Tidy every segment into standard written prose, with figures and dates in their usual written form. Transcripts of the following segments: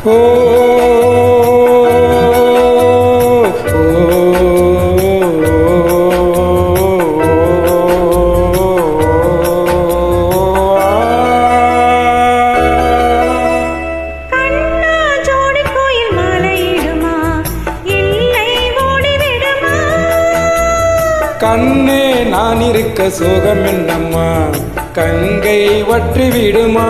ஓ கண்ணே நான் இருக்க சோகம் என்னம்மா கங்கை வற்றி விடுமா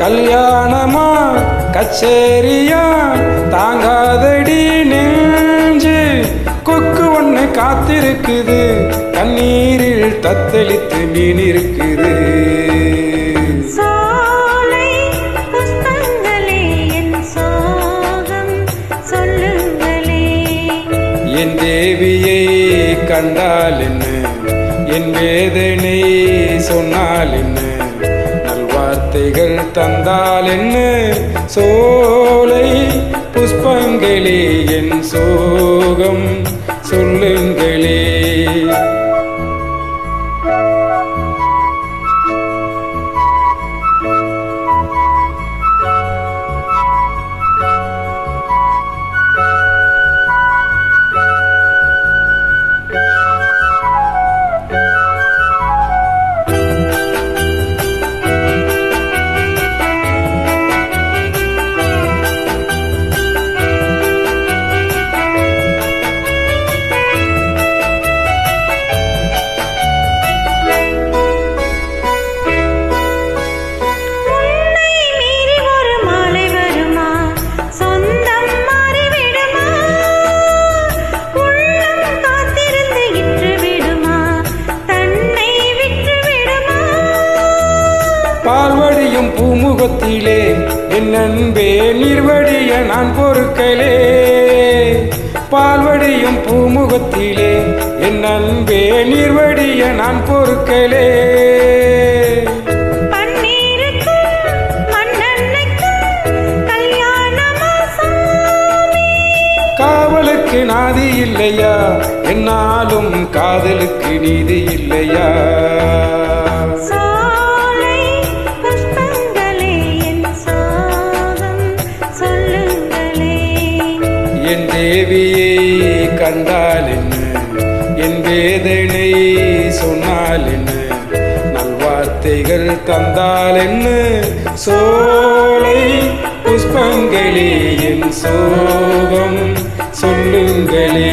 கல்யாணமா கச்சேரியா தாங்காதடி நெஞ்சு கொக்கு ஒண்ணு காத்திருக்குது கண்ணீரில் தத்தளித்து மீன் இருக்குது என் தேவியை கண்டால் என்ன என் வேதனை சொன்னால் என்ன நல்வார்த்தைகள் தந்தால் என்ன சோலை புஷ்பங்களே என் சோகம் சொல்லுங்களே பால்வடியும் பூமுகத்திலே என் அன்பே நீர்வடிய நான் பொறுக்கலே பால்வடியும் பூமுகத்திலே என் அன்பே நீர்வடிய நான் பொறுக்கலே காவலுக்கு நாதி இல்லையா என்னாலும் காதலுக்கு நீதி இல்லையா என் தேவியை கண்டால் என்ன என் வேதனை சொன்னால் என்ன நல்வார்த்தைகள் தந்தால் என்ன சோலை புஷ்பங்களே என் சோகம் சொல்லுங்களே